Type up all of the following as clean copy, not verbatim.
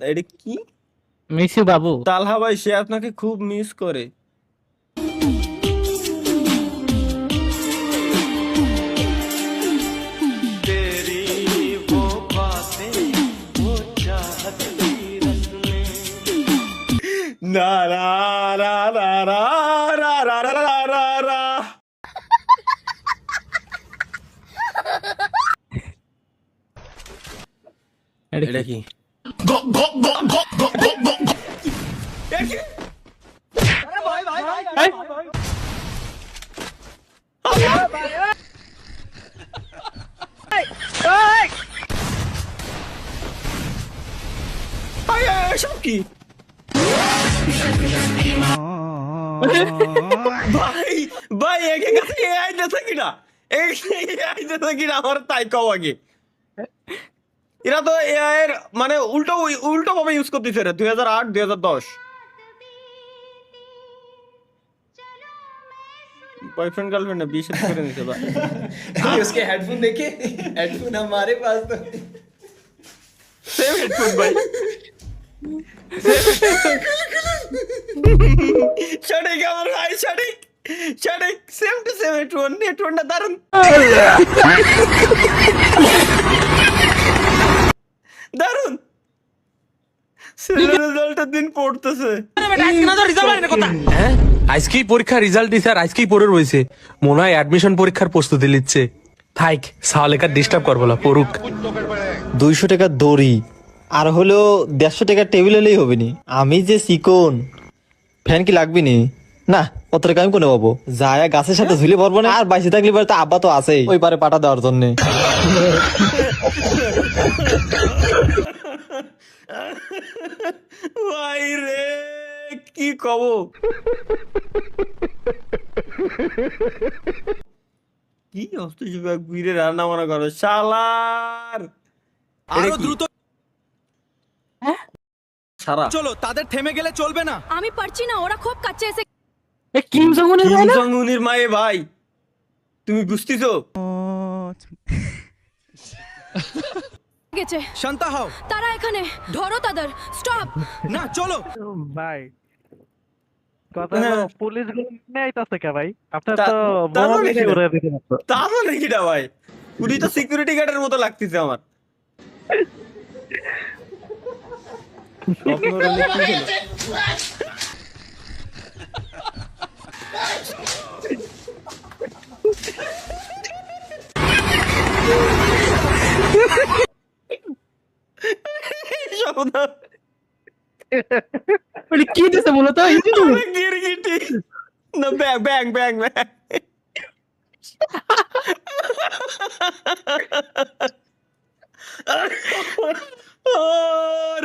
এটা কি? মিসু বাবু। তালহা ভাই সে আপনাকে খুব মিস করে। না না না না না না না না না না না। এটা কি? এসব কি ভাই? ভাই একে কাছে এআই দিতে কিনা, এআই দিতে কিনা আমার তাই কও আগে। এরা তো এআই এর মানে উল্টো উল্টো ভাবে ইউজ করতেছে রে। 2008 2010 बॉयफ्रेंड गर्लफ्रेंड ने 20 করে নিতে ভাই। उसके हेडफोन देखे, हेडफोन हमारे पास तो सेम हेडफोन भाई। সঠিক আমার ভাই, সঠিক সঠিক। Same to same headphone. হেডফোনটা দারুন দারুন। রেজাল্টের দিন পড়তেছে। আজকেই পরীক্ষার রেজাল্ট দিছে আর আজকেই পড়ে রয়েছে, মনে হয় অ্যাডমিশন পরীক্ষার প্রস্তুতি নিচ্ছে। থাইক সালেকার ডিস্টার্ব করবো না, পড়ুক। 200 টাকার দড়ি আর হলো 150 টাকার টেবিল হলেই হবে নি। আমি যে চিকন, ফ্যান কি লাগবে নি? না অত টাকা আমি কোনে পাবো? যায় গাছের সাথে ঝুলে পড়বো না। আর বাইসে থাকলে পরে তো আব্বা তো আছেই ওই পারে পাটা দেওয়ার জন্য। ভাই রে কি কব? কি অবস্থা যুবক ঘুরে রান্না বান্না করো শালার। আরো দ্রুত সারা চলো, তাদের থেমে গেলে চলবে না। আমি পারছি না, ওরা খুব কাছে এসে কিম জং উনের কিম ভাই না? জং উনের মায়ে ভাই, তুমি বুঝতেছো? গেছে। শান্ত হও। তারা এখানে, ধরো তাদের। স্টপ। না চলো। ভাই কথা হ্যাঁ। হলো, পুলিশ গুলো নিয়ে আইতাছে কে ভাই? আপনার তা- তো তা বোমা মানে মেরে কি? উড়াই দিতে পারতো। তা মানে কিটা ভাই? উনি তো সিকিউরিটি গার্ডের মতো লাগতেছে আমার। স্বপ্ন রলে কি হলো? স্বপ্ন ওটা কি দিছে মূলত? অনেক গিরগিটি না, ব্যাং ব্যাং ব্যাং ব্যাং।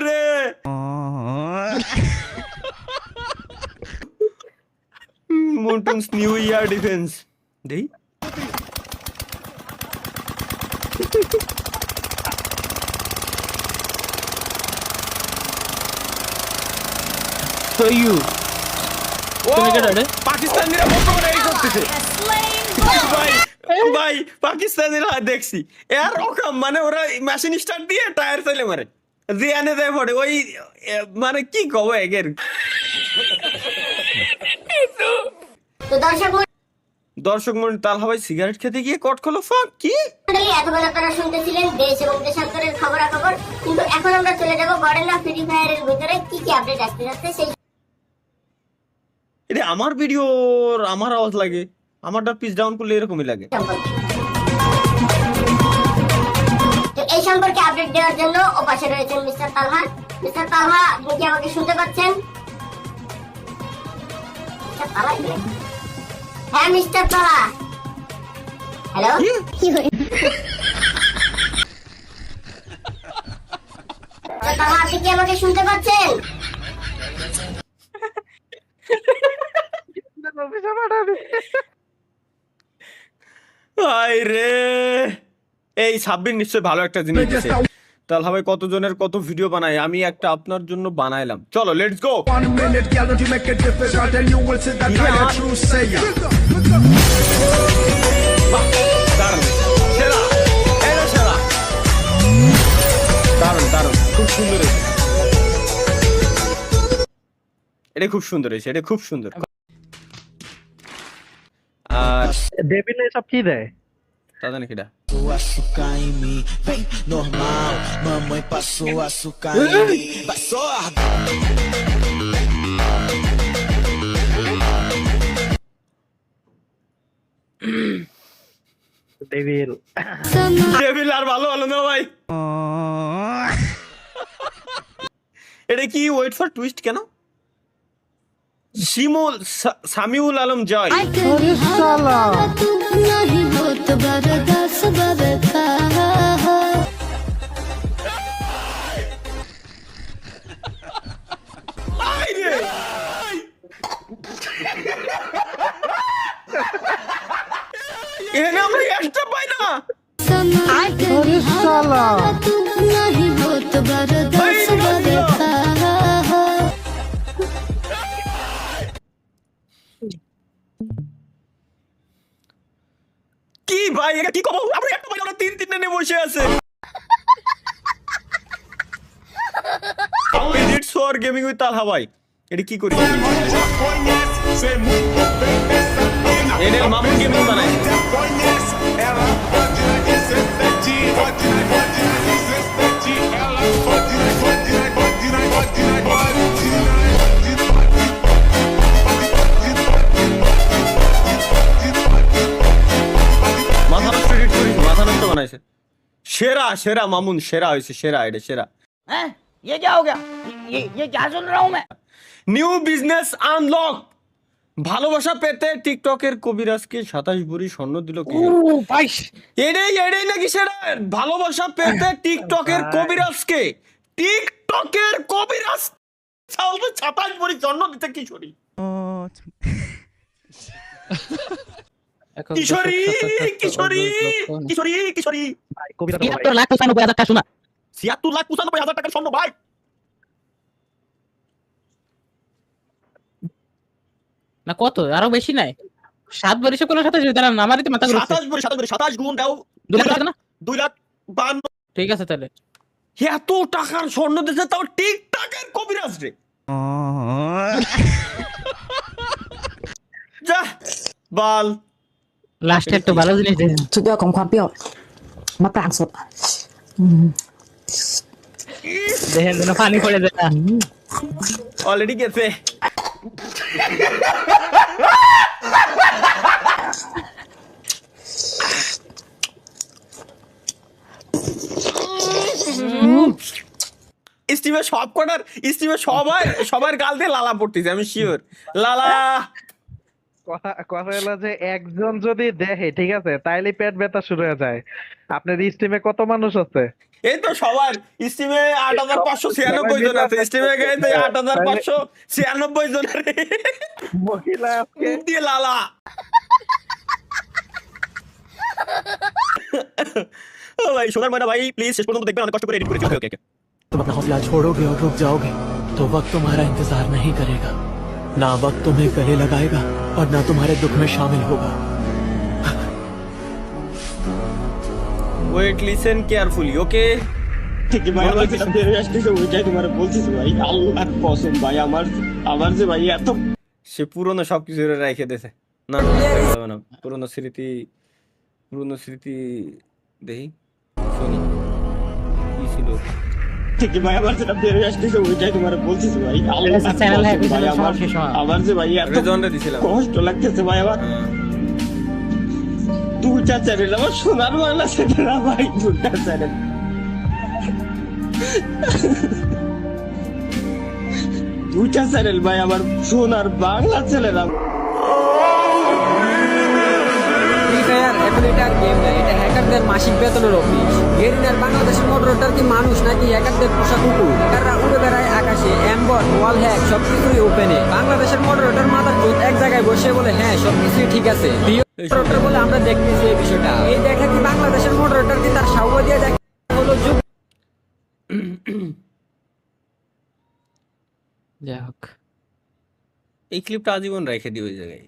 রে মন্টুনস নিউ ইয়ার ডিফেন্স দেই। তো ইউ তুমি কেডা রে? পাকিস্তানিরা বর্তমানে এই করতেছে ভাই। ভাই পাকিস্তানিরা দেখছি এর রকম মানে ওরা মেশিন স্টার্ট দিয়ে টায়ার চাইলে মারে, জিয়ানে দেয় পড়ে ওই মানে কি কব এগের। দর্শক মন্ডলী তালহা ভাই সিগারেট খেতে গিয়ে কট খোলো ফাঁক কি? এতক্ষণ আপনারা শুনতেছিলেন দেশ এবং দেশান্তরের খবরাখবর, কিন্তু এখন আমরা চলে যাব গডেনা ফ্রি ফায়ারের ভিতরে কি কি আপডেট আসতে যাচ্ছে সেই এটা আমার ভিডিও আমার আওয়াজ লাগে, আমারটা পিস ডাউন করলে এরকমই লাগে। সম্পর্কে। তো এই সম্পর্কে আপডেট দেওয়ার জন্য ওপাশে রয়েছেন মিস্টার তালহা। মিস্টার তালহা, আপনি কি আমাকে শুনতে পাচ্ছেন? মিস্টার তালহা এখানে? হ্যাঁ মিস্টার তালহা, হ্যালো। তালহা, আপনি কি আমাকে শুনতে পাচ্ছেন? হাই রে, এই সাব্বির নিশ্চয় ভালো একটা জিনিস দিছে। তালহা ভাই কতজনের কত ভিডিও বানায়, আমি একটা আপনার জন্য বানাইলাম। চলো লেটস গো। দারুন দারুন, খুব সুন্দর হয়েছে। এটা খুব সুন্দর হয়েছে, এটা খুব সুন্দর। আর ডেভিল এসব কি দেয়? তাদের নাকি এটা Açúcar em mim, vem normal. Mamãe passou açúcar em mim. Passou a devil devil আর ভালো ভালো না ভাই। এটা কি ওয়েট ফর টুইস্ট কেন? সামিউল আলম জয়। এখানে আমরা এক্সট্রা পাই না। কি ভাই এটা কি কব? আমরা একটা পাই না, তিন তিনটে বসে আছে। এডিটস ফর গেমিং উইথ তালহা ভাই, এটা কি করি? এডেল মামুন গেমিং বানায়। মাথা নষ্ট এডিট করি, মাথা নষ্ট বানাইছে। সেরা সেরা মামুন, সেরা হয়েছে, সেরা, এটা সেরা। हैं? ये क्या हो गया? ये क्या सुन रहा हूँ मैं? New business unlock. ভালোবাসা পেতে টিকটকের কবিরাজকে 27 ভরি স্বর্ণ দিল কি? এটাই নাকি সেটা? ভালোবাসা পেতে টিকটকের কবিরাজকে, টিকটকের কবিরাজ 27 ভরি স্বর্ণ দিতে কিশোরী। কিশোরী কিশোরী কিশোরী কিশোরী কবিতা 73,95,000 টাকা শোনা 76,95,000 টাকার স্বর্ণ ভাই। না কত আরো বেশি নাই 7 বছর কোন সাথে দাঁড়ান আমারই তো মাথা ঘুরছে 27 গুণ দাও 2 লাখ টাকা না 2,52,000। ঠিক আছে তাহলে এত টাকার স্বর্ণ দিতে তাও টিকটকের কবিরাজ রে। যা বাল। লাস্টে একটু ভালো জিনিস দেন สุดยอดของความเปรี้ยวมะปรางสด দেখেন যেন পানি পড়ে যায় না অলরেডি গেছে। স্টিভে সব কটার স্টিভে সবার গাল দিয়ে লালা পড়তেছে, আমি শিওর। লালা কথা হলো যে একজন যদি দেখে ঠিক আছে তাইলে পেট ব্যথা শুরু হয়ে যায়। আপনার স্টিমে কত মানুষ আছে? এই তো সবার স্টিমে 8,596 জন আছে। স্টিমে গেছে 8,596 জনের মহিলা আজকে দিয়ে লালা। ও ভাই সোনার ময়না ভাই প্লিজ শেষ পর্যন্ত দেখবেন, অনেক কষ্ট করে এডিট করেছি। ওকে ওকে तुम अपना हौसला छोड़ोगे और रुक जाओगे तो वक्त तुम्हारा इंतजार नहीं करेगा, ना वक्त तुम्हें गले लगाएगा और ना तुम्हारे दुख में शामिल होगा। Wait listen carefully okay. ঠিক ভাই, আমার যেটা বের হয়ে আসতেছে ওইটাই তোমার বলতেছি ভাই। আল্লাহর কসম ভাই, আমার যে ভাই এত সে পুরনো সবকিছু রেখে দিয়েছে। না না পুরনো স্মৃতি দেখি শুনি কি ছিল। ঠিক ভাই, আমার যেটা বের হয়ে আসতেছে ওইটাই তোমার বলতেছি ভাই। আল্লাহর চ্যানেল কসম হ্যাপি ভাই, চ্যানেল সব শেষ হয় আমার যে ভাই এত রেজন্ডে দিছিলাম, কষ্ট লাগতেছে ভাই। আমার 2টা চ্যানেল, আমার সোনার বাংলা চ্যানেল ভাই, 2টা চ্যানেল। 2টা চ্যানেল ভাই, আমার সোনার বাংলা চ্যানেল। এখন এটা আর গেম না, এটা হ্যাকারদের মাসিক বেতনের অফিস। গেরিনার বাংলাদেশের মডারেটর কি মানুষ নাকি হ্যাকারদের পোষা কুকুর? হ্যাকাররা উড়ে বেড়ায় আকাশে, অ্যাম্বট, ওয়াল হ্যাক সবকিছুই ওপেনে। বাংলাদেশের মডারেটর মাথার চোখ এক জায়গায় বসে বলে হ্যাঁ সবকিছুই ঠিক আছে। মডারেটর বলে আমরা দেখতেছি এই বিষয়টা। এই দেখা কি বাংলাদেশের মডারেটর কি তার সাহস দিয়ে দেখা হলো যুগ। যাই হোক এই ক্লিপটা আজীবন রেখে দিই ওই জায়গায়।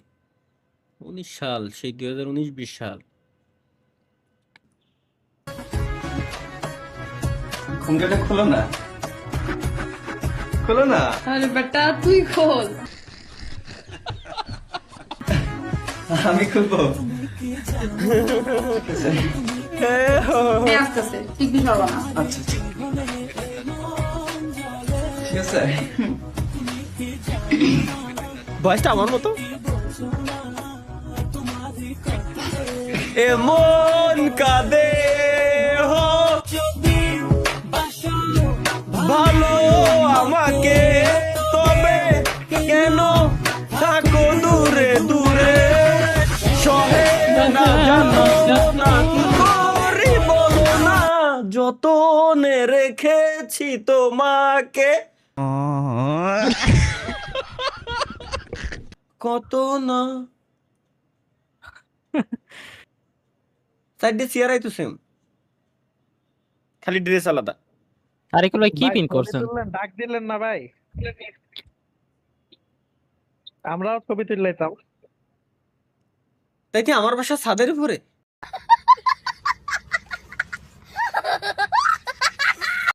19 সাল, সেই 2019-20 সাল। খুঁজেটা খোলো না, খোলো না। আরে বেটা তুই খোল। আমি খুলবো আসতেছে ঠিক দিন হবে না আচ্ছা ঠিক আছে ভয়েসটা আমার মতো এমন কাঁদে হো ভালো আমাকে তবে কেন থাকো দূরে দূরে সহে না জানো না কি করি বলো না যতনে রেখেছি তোমাকে কত না সাইডে চেয়ার আইতো সেম খালি ড্রেস আলাদা তারিকুল ভাই কি ভাই, পিন ছবি করছেন? তুললেন, ডাক দিলেন না ভাই? আমরাও ছবি তুললাইতাম। তাই কি আমার বাসা ছাদের উপরে